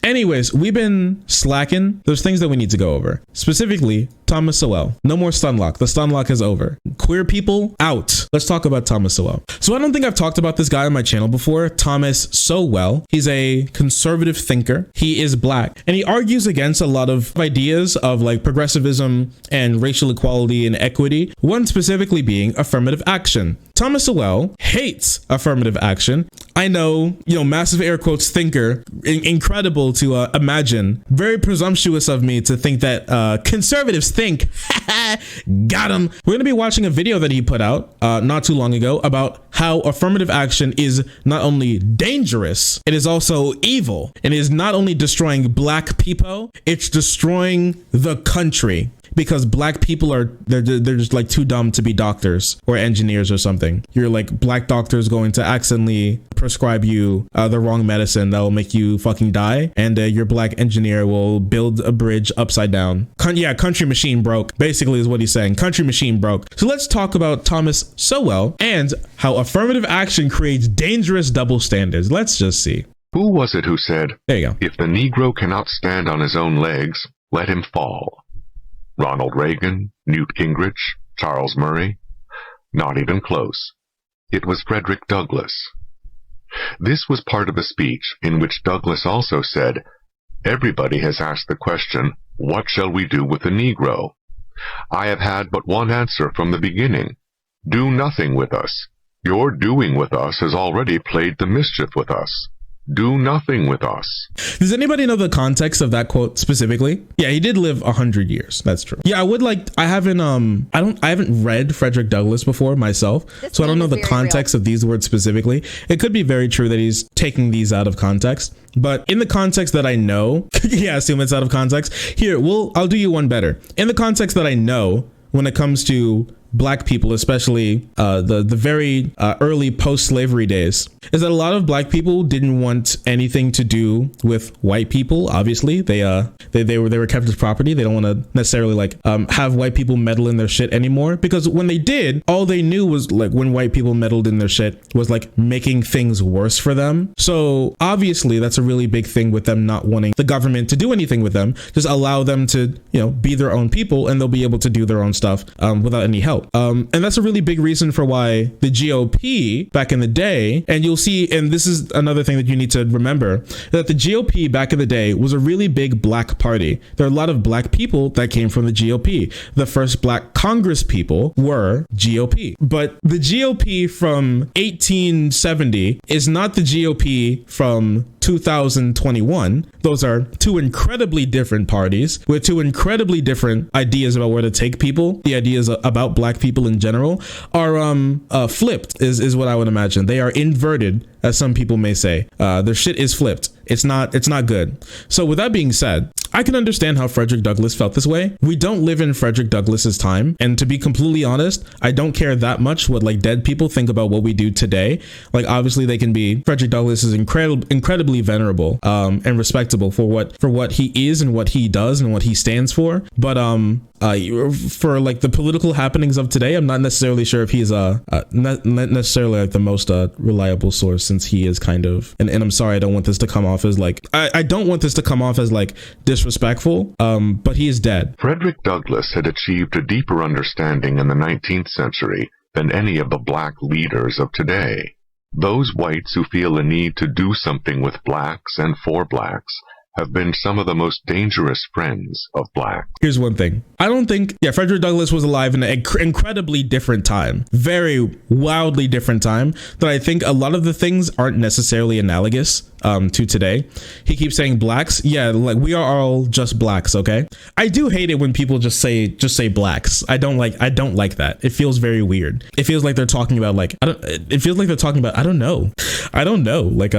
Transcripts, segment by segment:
Anyways, we've been slacking. There's things that we need to go over. Specifically, Thomas Sowell. No more stunlock. The stunlock is over. Queer people out. Let's talk about Thomas Sowell. So I don't think I've talked about this guy on my channel before. Thomas Sowell. He's a conservative thinker. He is black, and he argues against a lot of ideas of like progressivism and racial equality and equity. One specifically being affirmative action. Thomas Sowell hates affirmative action. I know, massive air quotes thinker, incredible to imagine. Very presumptuous of me to think that conservatives think. Got him. We're going to be watching a video that he put out not too long ago about how affirmative action is not only dangerous, it is also evil. It is not only destroying black people, it's destroying the country. Because black people they're just like too dumb to be doctors or engineers or something. You're like black doctors going to accidentally prescribe you the wrong medicine that will make you fucking die, and your black engineer will build a bridge upside down. Country machine broke, basically is what he's saying. Country machine broke. So let's talk about Thomas Sowell and how affirmative action creates dangerous double standards. Let's just see. Who was it who said, there you go, "If the Negro cannot stand on his own legs, let him fall"? Ronald Reagan, Newt Gingrich, Charles Murray? Not even close. It was Frederick Douglass. This was part of a speech in which Douglass also said, "Everybody has asked the question, what shall we do with the Negro? I have had but one answer from the beginning. Do nothing with us. Your doing with us has already played the mischief with us. Do nothing with us." Does anybody know the context of that quote specifically? Yeah, he did live 100 years. That's true. Yeah, I haven't read Frederick Douglass before myself, so I don't know the context of these words specifically. It could be very true that he's taking these out of context, but in the context that I know, yeah, assume it's out of context. Here, I'll do you one better. In the context that I know, when it comes to black people, especially the very early post-slavery days, is that a lot of black people didn't want anything to do with white people. Obviously, they were kept as property. They don't want to necessarily have white people meddle in their shit anymore, because when they did, all they knew was like when white people meddled in their shit was like making things worse for them. So obviously, that's a really big thing with them not wanting the government to do anything with them. Just allow them to be their own people, and they'll be able to do their own stuff without any help. And that's a really big reason for why the GOP back in the day, and you'll see, and this is another thing that you need to remember, that the GOP back in the day was a really big black party. There are a lot of black people that came from the GOP. The first black Congress people were GOP. But the GOP from 1870 is not the GOP from 2021. Those are two incredibly different parties with two incredibly different ideas about where to take people. The ideas about black people in general are flipped is what I would imagine. They are inverted, as some people may say. Their shit is flipped. It's not good. So with that being said, I can understand how Frederick Douglass felt this way. We don't live in Frederick Douglass's time, and to be completely honest, I don't care that much what like dead people think about what we do today. Like obviously they can be. Frederick Douglass is incredibly venerable and respectable for what he is and what he does and what he stands for. But for like the political happenings of today, I'm not necessarily sure if he's not necessarily like the most reliable source, since he is kind of, and I'm sorry, I don't want this to come off as like, I don't want this to come off as like disrespectful, but he is dead. Frederick Douglass had achieved a deeper understanding in the 19th century than any of the black leaders of today. Those whites who feel a need to do something with blacks and for blacks have been some of the most dangerous friends of blacks. Here's one thing. I don't think, Frederick Douglass was alive in an incredibly different time, very wildly different time, that I think a lot of the things aren't necessarily analogous to today. He keeps saying blacks. Yeah, like we are all just blacks, okay? I do hate it when people just say blacks. I don't like that. It feels very weird. It feels like they're talking about like, I don't know, like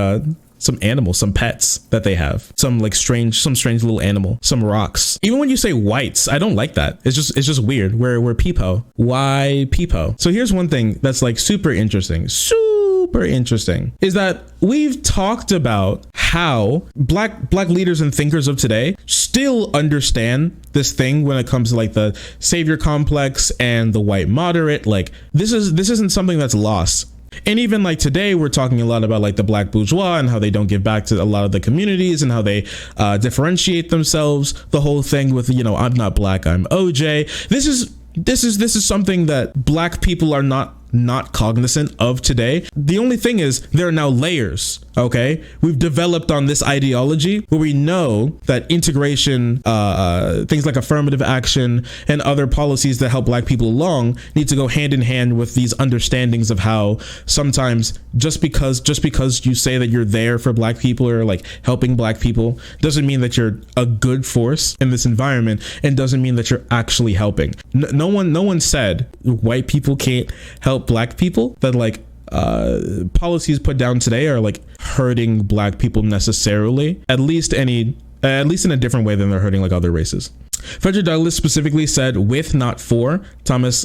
some animals, some pets that they have, some strange little animal, some rocks. Even when you say whites, I don't like that. It's just weird. We're peepo. Why peepo? So here's one thing that's like super interesting is that we've talked about how black leaders and thinkers of today still understand this thing when it comes to like the savior complex and the white moderate. Like this isn't something that's lost And even like today, we're talking a lot about like the black bourgeois and how they don't give back to a lot of the communities and how they differentiate themselves. The whole thing with, you know, I'm not black, I'm OJ. This is something that black people are not cognizant of today. The only thing is there are now layers. Okay, we've developed on this ideology where we know that integration, things like affirmative action and other policies that help black people along need to go hand in hand with these understandings of how sometimes just because you say that you're there for black people or like helping black people doesn't mean that you're a good force in this environment, and doesn't mean that you're actually helping. No one said white people can't help black people, that like policies put down today are like hurting black people necessarily, at least in a different way than they're hurting like other races. Frederick Douglass specifically said with, not for. Thomas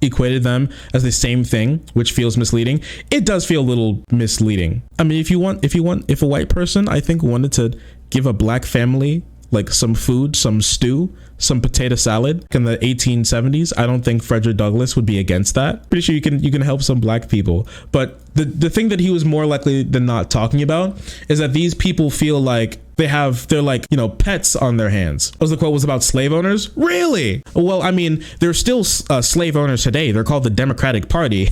equated them as the same thing, which feels misleading. It does feel a little misleading. I mean, if a white person, I think, wanted to give a black family like some food, some stew, some potato salad in the 1870s, I don't think Frederick Douglass would be against that. Pretty sure you can help some black people. But the thing that he was more likely than not talking about is that these people feel like they're like, you know, pets on their hands. What was the quote? Was about slave owners? Really? Well, I mean, they're still slave owners today. They're called the Democratic Party.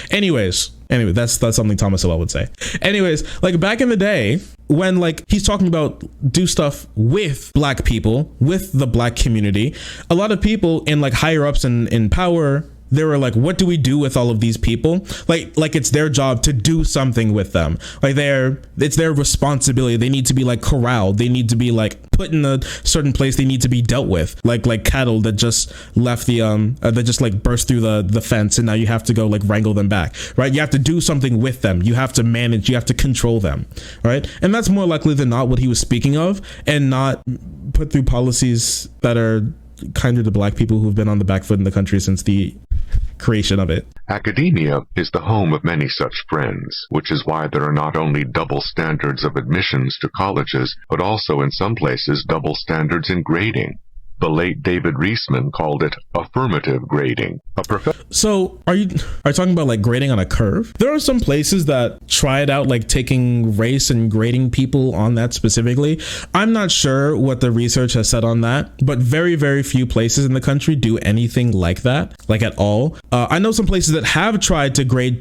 Anyway, that's something Thomas Sowell would say. Anyways, like back in the day when like he's talking about do stuff with black people, with the black community, a lot of people in like higher ups in power, they were like, what do we do with all of these people? Like it's their job to do something with them. Like it's their responsibility. They need to be like corralled. They need to be like put in a certain place. They need to be dealt with like cattle that just left that just like burst through the fence, and now you have to go like wrangle them back, right? You have to do something with them. You have to manage, you have to control them, right? And that's more likely than not what he was speaking of, and not put through policies that are kinder to black people who've been on the back foot in the country since the creation of it. Academia is the home of many such friends, which is why there are not only double standards of admissions to colleges, but also in some places double standards in grading. The late David Reisman called it affirmative grading. So are you talking about like grading on a curve? There are some places that try it out, like taking race and grading people on that specifically. I'm not sure what the research has said on that, but very, very few places in the country do anything like that, like at all. I know some places that have tried to grade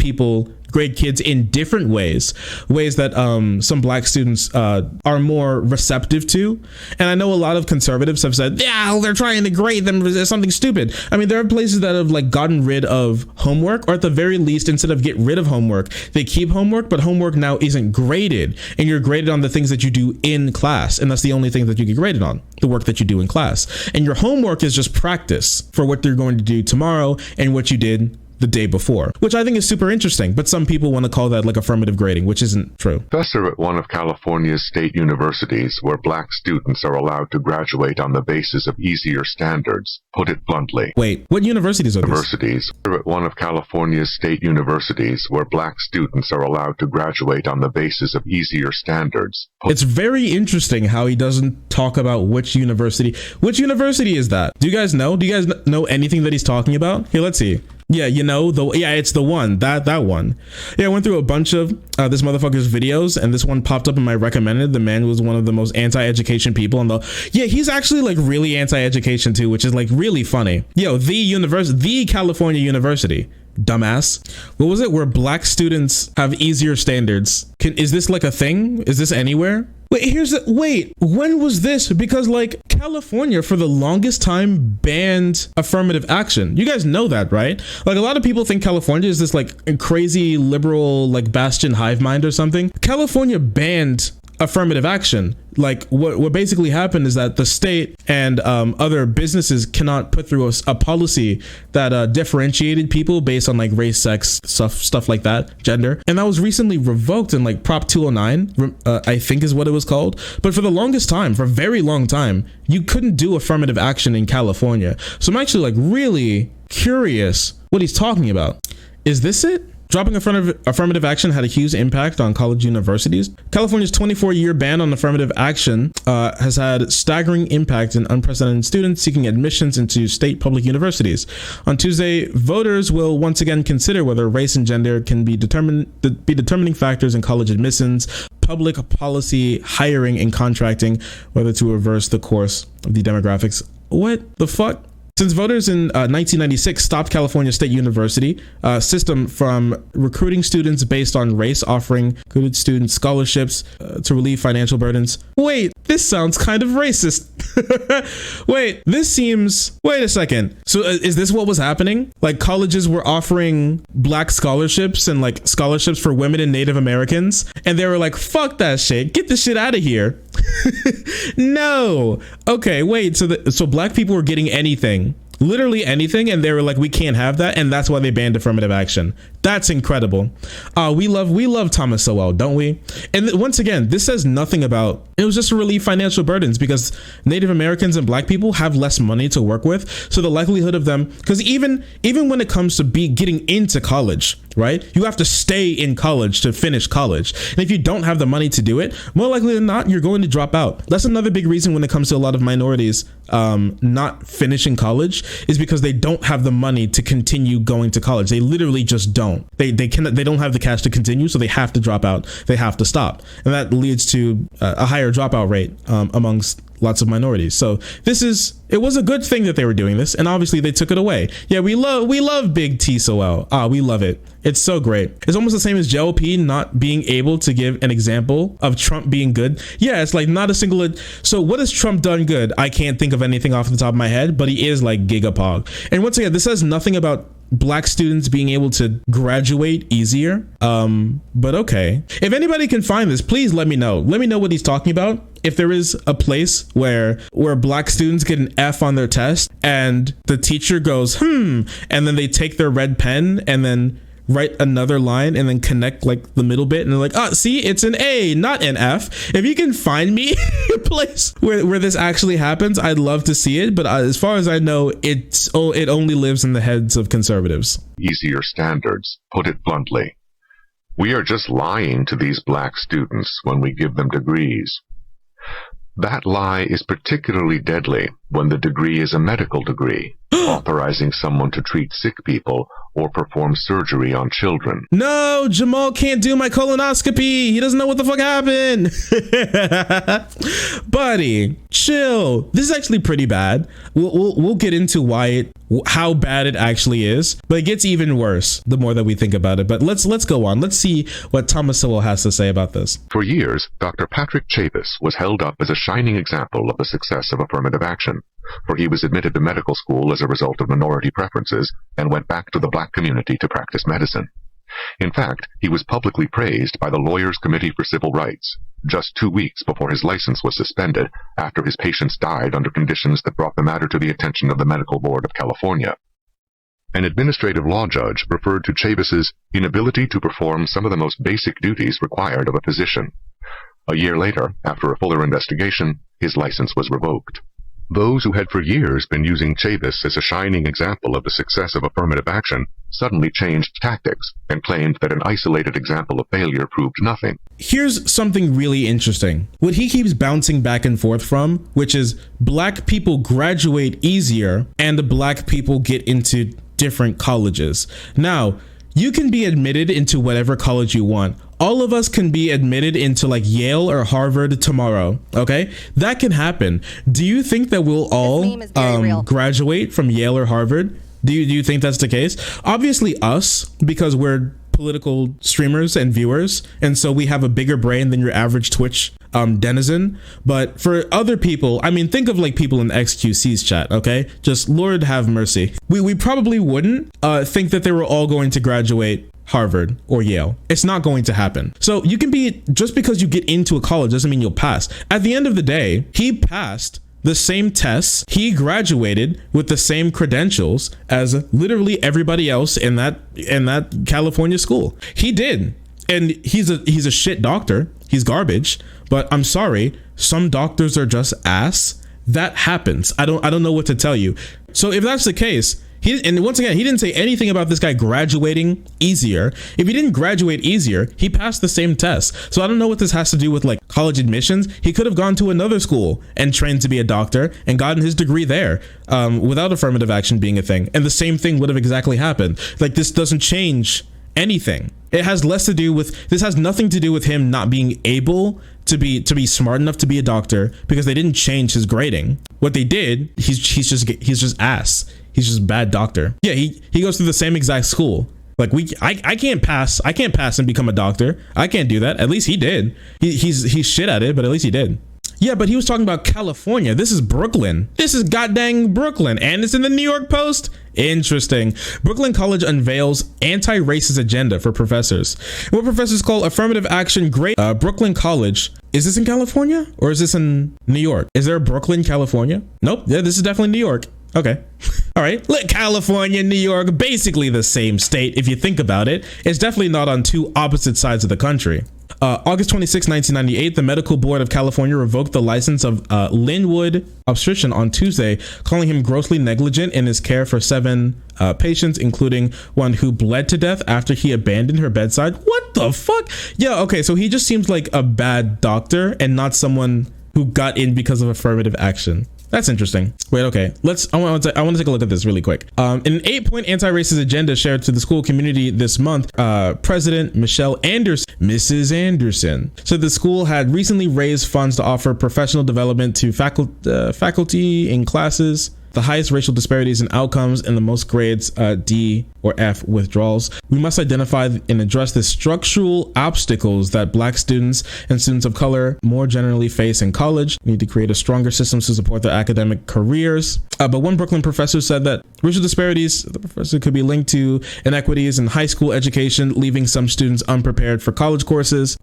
kids in different ways that some black students are more receptive to. And I know a lot of conservatives have said, yeah, they're trying to grade them as something stupid. I mean, there are places that have like gotten rid of homework, or at the very least, instead of get rid of homework, they keep homework, but homework now isn't graded, and you're graded on the things that you do in class. And that's the only thing that you get graded on, the work that you do in class. And your homework is just practice for what you're going to do tomorrow and what you did the day before, which I think is super interesting. But some people want to call that like affirmative grading, which isn't true. Professor at one of California's state universities, where black students are allowed to graduate on the basis of easier standards, put it bluntly. Wait, what universities are these? Universities. At one of California's state universities, where black students are allowed to graduate on the basis of easier standards. It's very interesting how he doesn't talk about which university. Which university is that? Do you guys know? Do you guys know anything that he's talking about? Here, let's see. Yeah, you know, it's the one, that one. Yeah, I went through a bunch of this motherfucker's videos, and this one popped up in my recommended. The man was one of the most anti-education people, and he's actually like really anti-education too, which is like really funny. Yo, the California University. Dumbass. What was it? Where black students have easier standards. Is this like a thing? Is this anywhere? Wait, when was this? Because like California for the longest time banned affirmative action. You guys know that, right? Like a lot of people think California is this like crazy liberal like bastion hive mind or something. California banned affirmative action. Like what basically happened is that the state and other businesses cannot put through a policy that differentiated people based on like race, sex, stuff like that, gender. And that was recently revoked in like Prop 209, I think is what it was called. But for the longest time, for a very long time, you couldn't do affirmative action in California. So I'm actually like really curious what he's talking about. Is this it? Dropping affirmative action had a huge impact on college universities. California's 24-year ban on affirmative action has had staggering impact in unprecedented students seeking admissions into state public universities. On Tuesday, voters will once again consider whether race and gender can be determining factors in college admissions, public policy, hiring, and contracting, whether to reverse the course of the demographics. What the fuck? Since voters in 1996 stopped California State University system from recruiting students based on race, offering good student scholarships to relieve financial burdens. Wait, this sounds kind of racist. Wait a second. So is this what was happening? Like colleges were offering black scholarships and like scholarships for women and Native Americans. And they were like, fuck that shit. Get the shit out of here. No. Okay, wait. So black people were getting anything, literally anything, and they were like, we can't have that, and that's why they banned affirmative action. That's incredible. We love Thomas Sowell, don't we? And once again, this says nothing about, it was just to relieve financial burdens because Native Americans and black people have less money to work with. So the likelihood of them, because even when it comes to getting into college, right? You have to stay in college to finish college. And if you don't have the money to do it, more likely than not, you're going to drop out. That's another big reason when it comes to a lot of minorities not finishing college is because they don't have the money to continue going to college. They literally just don't. They don't have the cash to continue, so they have to drop out. They have to stop. And that leads to a higher dropout rate amongst lots of minorities. So it was a good thing that they were doing this, and obviously they took it away. Yeah, we love Big T Sowell. We love it. It's so great. It's almost the same as JLP not being able to give an example of Trump being good. Yeah, it's like not a single. So what has Trump done good? I can't think of anything off the top of my head, but he is like gigapog. And once again, this says nothing about black students being able to graduate easier. But okay. If anybody can find this, please let me know. Let me know what he's talking about. If there is a place where black students get an F on their test and the teacher goes, and then they take their red pen and then write another line and then connect like the middle bit and they're like, see, it's an A, not an F. If you can find me a place where this actually happens, I'd love to see it. But as far as I know, it only lives in the heads of conservatives. Easier standards, put it bluntly. We are just lying to these black students when we give them degrees. That lie is particularly deadly when the degree is a medical degree, authorizing someone to treat sick people or perform surgery on children. No, Jamal can't do my colonoscopy. He doesn't know what the fuck happened. Buddy, chill. This is actually pretty bad. We'll get into how bad it actually is, but it gets even worse the more that we think about it. But let's go on. Let's see what Thomas Sowell has to say about this. For years, Dr. Patrick Chavis was held up as a shining example of the success of affirmative action, for he was admitted to medical school as a result of minority preferences and went back to the black community to practice medicine. In fact, he was publicly praised by the Lawyers Committee for Civil Rights, just 2 weeks before his license was suspended after his patients died under conditions that brought the matter to the attention of the Medical Board of California. An administrative law judge referred to Chavis's inability to perform some of the most basic duties required of a physician. A year later, after a fuller investigation, his license was revoked. Those who had for years been using Chavis as a shining example of the success of affirmative action suddenly changed tactics and claimed that an isolated example of failure proved nothing. Here's something really interesting. What he keeps bouncing back and forth from, which is black people graduate easier and black people get into different colleges. Now, you can be admitted into whatever college you want. All of us can be admitted into like Yale or Harvard tomorrow. Okay, that can happen. Do you think that we'll all graduate from Yale or Harvard? Do you think that's the case? Obviously us, because we're political streamers and viewers, and so we have a bigger brain than your average Twitch denizen. But for other people, I mean, think of like people in XQC's chat, okay? Just Lord have mercy. We probably wouldn't think that they were all going to graduate Harvard or Yale. It's not going to happen. So you can be, just because you get into a college doesn't mean you'll pass. At the end of the day, he passed the same tests. He graduated with the same credentials as literally everybody else in that California school. He did. And he's a shit doctor. He's garbage. But I'm sorry, some doctors are just ass. That happens. I don't know what to tell you. So if that's the case, And once again, he didn't say anything about this guy graduating easier. If he didn't graduate easier, he passed the same test. So I don't know what this has to do with like college admissions. He could have gone to another school and trained to be a doctor and gotten his degree there without affirmative action being a thing. And the same thing would have exactly happened. Like, this doesn't change anything. It has less to do with, this has nothing to do with him not being able to be smart enough to be a doctor, because they didn't change his grading. What they did, he's just ass. He's just a bad doctor. Yeah, he goes through the same exact school. Like, I can't pass and become a doctor. I can't do that. At least he did. He's shit at it, but at least he did. Yeah, but he was talking about California. This is Brooklyn. This is goddamn Brooklyn. And it's in the New York Post. Interesting. Brooklyn College unveils anti-racist agenda for professors. What professors call affirmative action great. Brooklyn College. Is this in California or is this in New York? Is there a Brooklyn, California? Nope. Yeah, this is definitely New York. Okay. All right. Let California and New York, basically the same state. If you think about it, it's definitely not on two opposite sides of the country. August 26, 1998, the Medical Board of California revoked the license of Linwood Obstetrician on Tuesday, calling him grossly negligent in his care for 7 patients, including one who bled to death after he abandoned her bedside. What the fuck? Yeah, okay, so he just seems like a bad doctor and not someone who got in because of affirmative action. That's interesting. Wait, okay. I want to take a look at this really quick. In an 8-point anti-racist agenda shared to the school community this month, President Mrs. Anderson, said the school had recently raised funds to offer professional development to faculty in classes. The highest racial disparities in outcomes in the most grades, D or F withdrawals. We must identify and address the structural obstacles that Black students and students of color more generally face in college. We need to create a stronger system to support their academic careers. But one Brooklyn professor said that racial disparities, the professor, could be linked to inequities in high school education, leaving some students unprepared for college courses.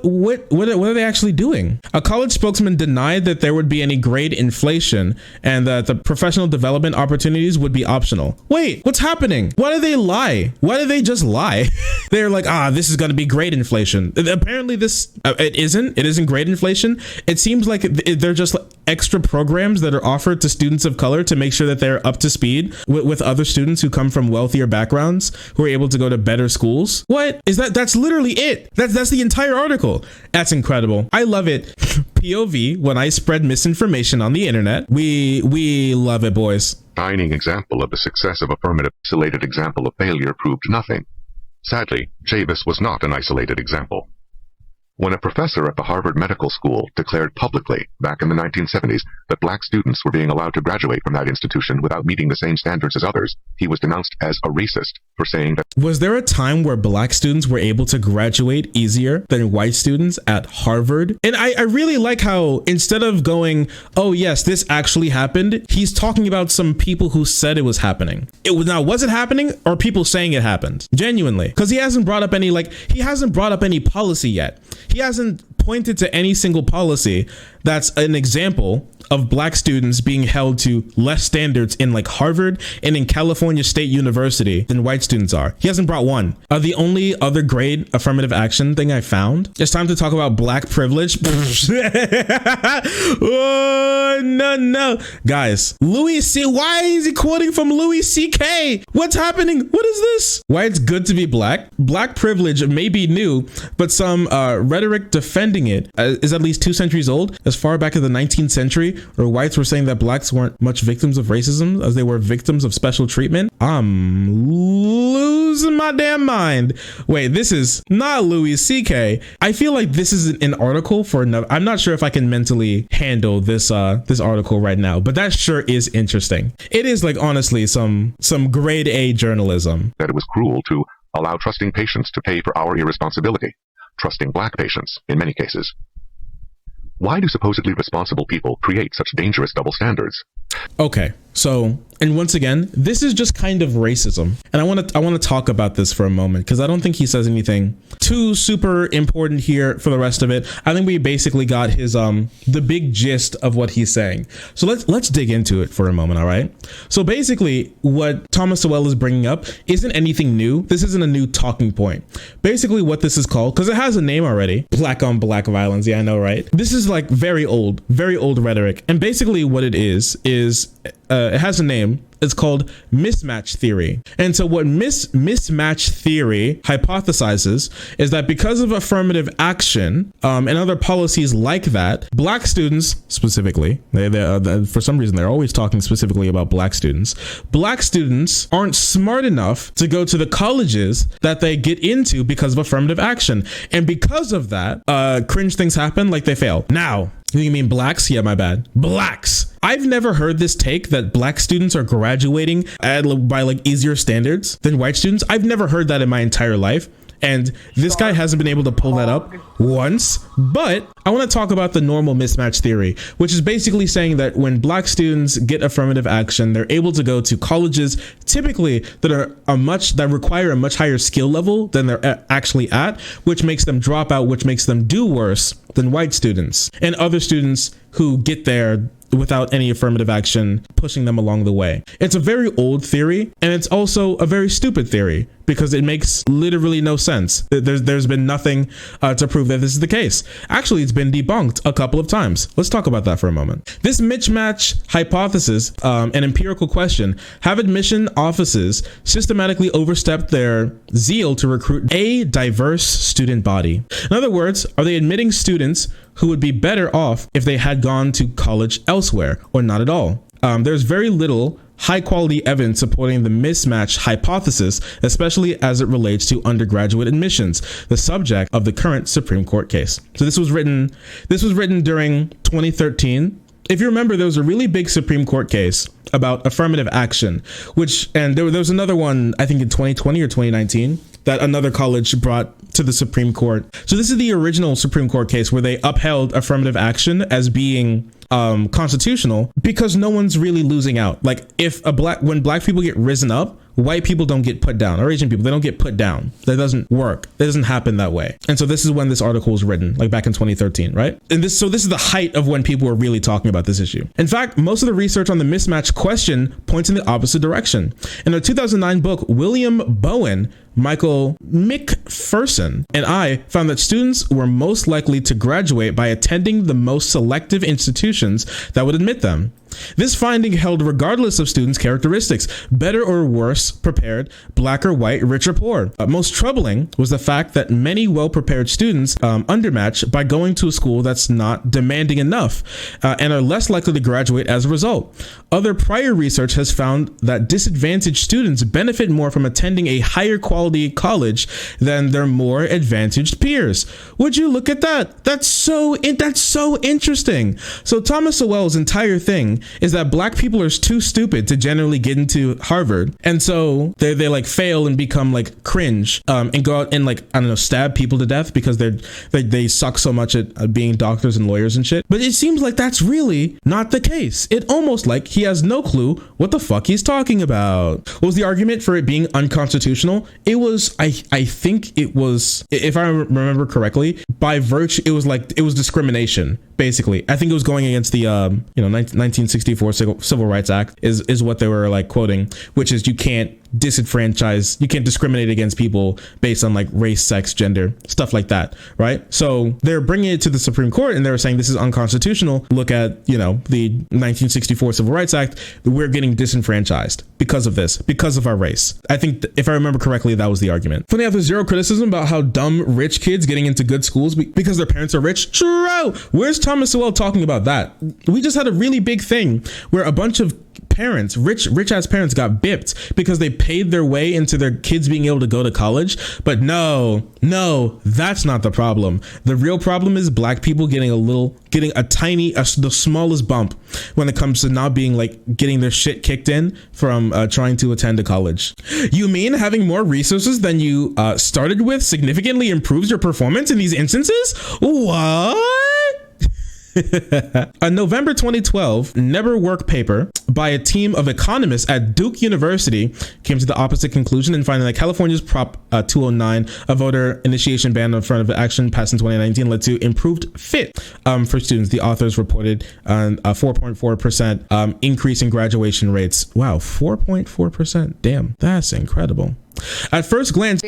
What are they actually doing? A college spokesman denied that there would be any grade inflation and that the professional development opportunities would be optional. Wait, what's happening? Why do they lie? Why do they just lie? They're like, this is going to be grade inflation. Apparently it isn't grade inflation. It seems like they're just extra programs that are offered to students of color to make sure that they're up to speed with other students who come from wealthier backgrounds who are able to go to better schools. What is that? That's literally it. That's the entire article. That's incredible. I love it. POV, when I spread misinformation on the internet, we love it, boys. Shining example of the success of affirmative. Isolated example of failure proved nothing. Sadly, Chavis was not an isolated example. When a professor at the Harvard Medical School declared publicly back in the 1970s that Black students were being allowed to graduate from that institution without meeting the same standards as others, he was denounced as a racist for saying that. Was there a time where Black students were able to graduate easier than white students at Harvard? And I really like how instead of going, oh yes, this actually happened, he's talking about some people who said it was happening. Was it happening or people saying it happened? Genuinely. Because he hasn't brought up any policy yet. He hasn't pointed to any single policy that's an example of Black students being held to less standards in like Harvard and in California State University than white students are. He hasn't brought one. The only other grade affirmative action thing I found. It's time to talk about Black privilege. Oh, no. Guys, why is he quoting from Louis C.K.? What's happening? What is this? Why it's good to be Black? Black privilege may be new, but some rhetoric defending it is at least 2 centuries old. As far back as the 19th century, where whites were saying that Blacks weren't much victims of racism as they were victims of special treatment. I'm losing my damn mind. Wait, this is not Louis C.K. I feel like this is an article for another. I'm not sure if I can mentally handle this article right now, but that sure is interesting. It is like honestly some grade A journalism. That it was cruel to allow trusting patients to pay for our irresponsibility. Trusting Black patients, in many cases. Why do supposedly responsible people create such dangerous double standards? Okay, so, and once again, this is just kind of racism. And I want to talk about this for a moment because I don't think he says anything too super important here for the rest of it. I think we basically got his the big gist of what he's saying. So let's dig into it for a moment, all right? So basically, what Thomas Sowell is bringing up isn't anything new. This isn't a new talking point. Basically, what this is called, because it has a name already, Black on Black violence. Yeah, I know, right? This is like very old rhetoric. And basically what it is it has a name. It's called mismatch theory. And so what mismatch theory hypothesizes is that because of affirmative action and other policies like that, black students specifically, for some reason, they're always talking specifically about black students. Black students aren't smart enough to go to the colleges that they get into because of affirmative action. And because of that, cringe things happen, like they fail. Now, you mean blacks? Yeah, my bad. Blacks. I've never heard this take that black students are graduating by like easier standards than white students. I've never heard that in my entire life. And this guy hasn't been able to pull that up once. But I want to talk about the normal mismatch theory, which is basically saying that when black students get affirmative action, they're able to go to colleges typically that require a much higher skill level than they're actually at, which makes them drop out, which makes them do worse than white students and other students who get there without any affirmative action pushing them along the way. It's a very old theory, and it's also a very stupid theory because it makes literally no sense. There's been nothing to prove that this is the case. Actually, it's been debunked a couple of times. Let's talk about that for a moment. This mismatch hypothesis, an empirical question, have admission offices systematically overstepped their zeal to recruit a diverse student body? In other words, are they admitting students who would be better off if they had gone to college elsewhere or not at all? There's very little high quality evidence supporting the mismatch hypothesis, especially as it relates to undergraduate admissions, the subject of the current Supreme Court case. So this was written during 2013. If you remember, there was a really big Supreme Court case about affirmative action, and there was another one, I think in 2020 or 2019, that another college brought to the Supreme Court. So this is the original Supreme Court case where they upheld affirmative action as being constitutional because no one's really losing out. Like when black people get risen up, white people don't get put down, or Asian people, they don't get put down. That doesn't work. That doesn't happen that way. And so this is when this article was written, like back in 2013, right? And this is the height of when people were really talking about this issue. In fact, most of the research on the mismatch question points in the opposite direction. In a 2009 book, William Bowen, Michael McPherson, and I found that students were most likely to graduate by attending the most selective institutions that would admit them. This finding held regardless of students' characteristics, better or worse prepared, black or white, rich or poor. Most troubling was the fact that many well-prepared students undermatch by going to a school that's not demanding enough and are less likely to graduate as a result. Other prior research has found that disadvantaged students benefit more from attending a higher quality college than their more advantaged peers. Would you look at that? That's so interesting. So Thomas Sowell's entire thing is that black people are too stupid to generally get into Harvard, and so they like fail and become like cringe and go out and like, I don't know, stab people to death because they suck so much at being doctors and lawyers and shit. But it seems like that's really not the case. It almost like he has no clue what the fuck he's talking about. What was the argument for it being unconstitutional? It was, I think it was, if I remember correctly, by virtue, it was discrimination. Basically, I think it was going against the 1964 Civil Rights Act is what they were like quoting, which is you can't discriminate against people based on like race, sex, gender, stuff like that, right? So they're bringing it to the Supreme Court and they were saying this is unconstitutional. Look at, the 1964 Civil Rights Act. We're getting disenfranchised because of this, because of our race. I think if I remember correctly, that was the argument. Funny how there's zero criticism about how dumb rich kids getting into good schools because their parents are rich. True. Where's Thomas Sowell talking about that? We just had a really big thing where a bunch of parents, rich ass parents, got bipped because they paid their way into their kids being able to go to college. But no, that's not the problem. The real problem is black people getting the smallest bump when it comes to not being like getting their shit kicked in from trying to attend a college. You mean having more resources than you started with significantly improves your performance in these instances? What? A November 2012 Never Work paper by a team of economists at Duke University came to the opposite conclusion in finding that California's Prop 209, a voter initiation ban on affirmative action passed in 2019, led to improved fit for students. The authors reported a 4.4% increase in graduation rates. Wow, 4.4%. Damn, that's incredible. At first glance,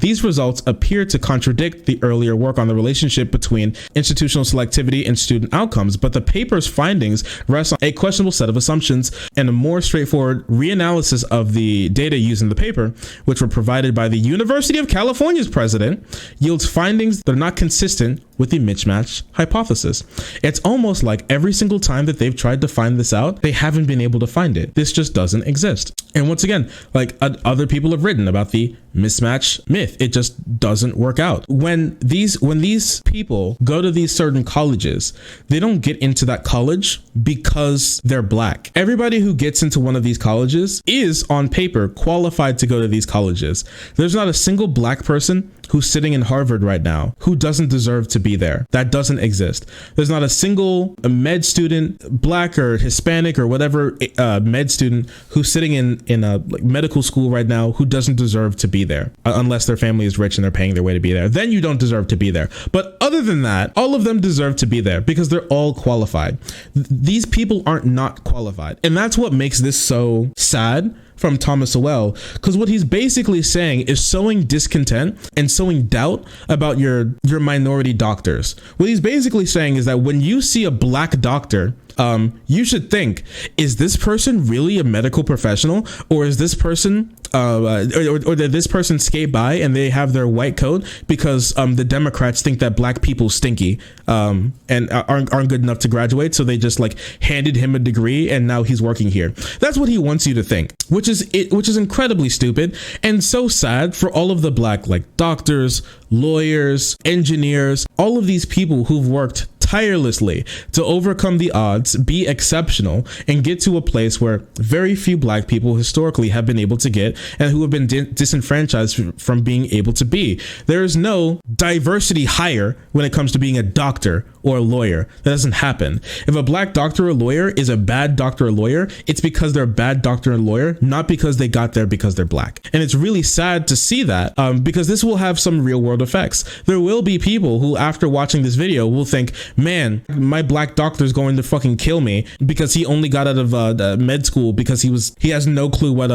these results appear to contradict the earlier work on the relationship between institutional selectivity and student outcomes, but the paper's findings rest on a questionable set of assumptions, and a more straightforward reanalysis of the data used in the paper, which were provided by the University of California's president, yields findings that are not consistent with the mismatch hypothesis. It's almost like every single time that they've tried to find this out, they haven't been able to find it. This just doesn't exist. And once again, like other people have written about the mismatch myth, it just doesn't work out. When these people go to these certain colleges, they don't get into that college because they're black. Everybody who gets into one of these colleges is on paper qualified to go to these colleges. There's not a single black person who's sitting in Harvard right now who doesn't deserve to be there. That doesn't exist. There's not a single med student, black or Hispanic or whatever med student who's sitting in a medical school right now who doesn't deserve to be there, unless their family is rich and they're paying their way to be there. Then you don't deserve to be there. But other than that, all of them deserve to be there because they're all qualified. These people aren't not qualified. And that's what makes this so sad from Thomas Sowell, because what he's basically saying is sowing discontent and sowing doubt about your minority doctors. What he's basically saying is that when you see a black doctor, you should think, is this person really a medical professional, or is this person or did this person skate by and they have their white coat because the Democrats think that black people stinky and aren't good enough to graduate, so they just like handed him a degree and now he's working here. That's what he wants you to think, which is incredibly stupid and so sad for all of the black like doctors, lawyers, engineers, all of these people who've worked tirelessly to overcome the odds, be exceptional, and get to a place where very few black people historically have been able to get and who have been disenfranchised from being able to be. There is no diversity hire when it comes to being a doctor or a lawyer. That doesn't happen. If a black doctor or lawyer is a bad doctor or lawyer, it's because they're a bad doctor and lawyer, not because they got there because they're black. And it's really sad to see that because this will have some real world effects. There will be people who, after watching this video, will think, man, my black doctor is going to fucking kill me because he only got out of med school because he has no clue what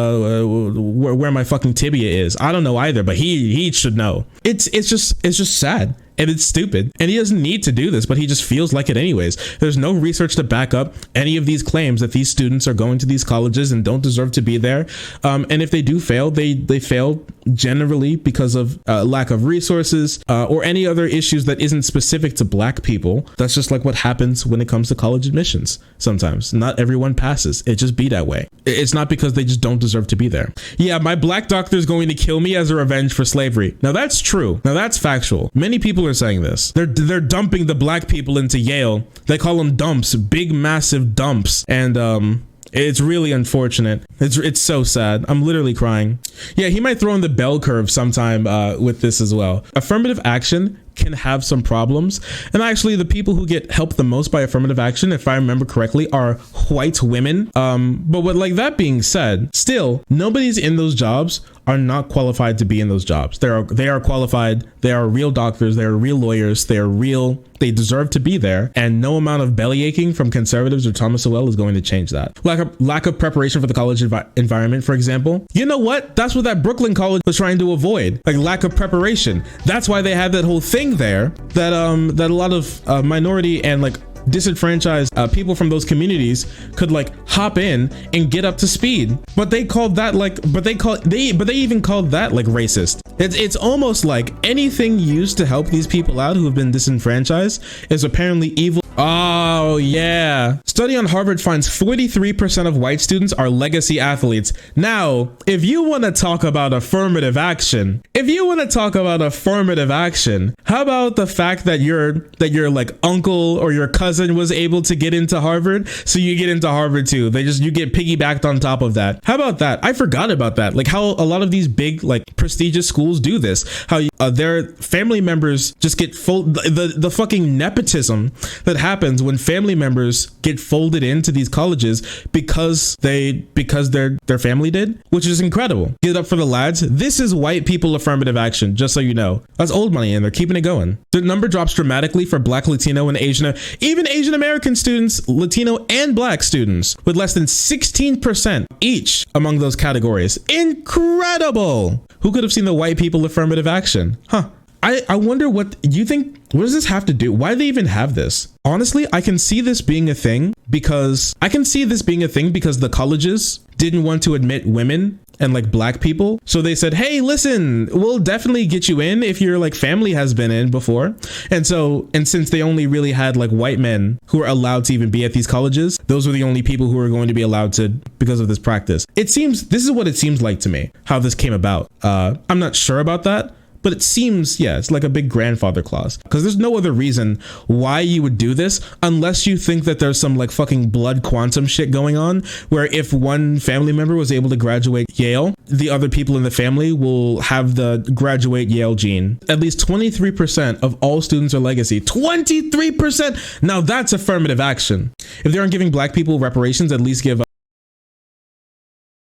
where my fucking tibia is. I don't know either, but he should know. It's just sad. And it's stupid. And he doesn't need to do this, but he just feels like it anyways. There's no research to back up any of these claims that these students are going to these colleges and don't deserve to be there. And if they do fail, they fail generally because of lack of resources or any other issues that isn't specific to black people. That's just like what happens when it comes to college admissions. Sometimes not everyone passes. It just be that way. It's not because they just don't deserve to be there. Yeah, my black doctor is going to kill me as a revenge for slavery. Now that's true. Now that's factual. Many people are saying this. They're dumping the black people into Yale. They call them dumps, big massive dumps. And it's really unfortunate. It's so sad. I'm literally crying. Yeah, he might throw in the bell curve sometime with this as well. Affirmative action can have some problems. And actually the people who get helped the most by affirmative action, if I remember correctly, are white women. But with like that being said, still nobody's in those jobs are not qualified to be in those jobs. They are qualified. They are real doctors. They are real lawyers. They deserve to be there. And no amount of belly aching from conservatives or Thomas Sowell is going to change that. Lack of preparation for the college environment, for example. You know what? That's what that Brooklyn college was trying to avoid. Like lack of preparation. That's why they had that whole thing there that a lot of minority and like disenfranchised people from those communities could like hop in and get up to speed. But they called that like, they even called that like racist. It's almost like anything used to help these people out who have been disenfranchised is apparently evil. Oh yeah. Study on Harvard finds 43% of white students are legacy athletes. Now, if you want to talk about affirmative action, how about the fact that your like uncle or your cousin was able to get into Harvard, so you get into Harvard too. You get piggybacked on top of that. How about that? I forgot about that. Like how a lot of these big like prestigious schools do this. How their family members just get the fucking nepotism that happens when family members get folded into these colleges because their family did, which is incredible. Get up for the lads. This is white people affirmative action, just so you know. That's old money and they're keeping it going. The number drops dramatically for Black, Latino, and even Asian American students, Latino and Black students, with less than 16% each among those categories. Incredible. Who could have seen the white people affirmative action? Huh. I wonder what you think. What does this have to do? Why do they even have this? Honestly, I can see this being a thing because the colleges didn't want to admit women and like black people. So they said, hey, listen, we'll definitely get you in if your like family has been in before. And since they only really had like white men who were allowed to even be at these colleges, those were the only people who were going to be allowed to because of this practice. This is what it seems like to me, how this came about. I'm not sure about that. But it seems, yeah, it's like a big grandfather clause, because there's no other reason why you would do this unless you think that there's some like fucking blood quantum shit going on where if one family member was able to graduate Yale, the other people in the family will have the graduate Yale gene. At least 23% of all students are legacy. 23%! Now that's affirmative action. If they aren't giving black people reparations, at least give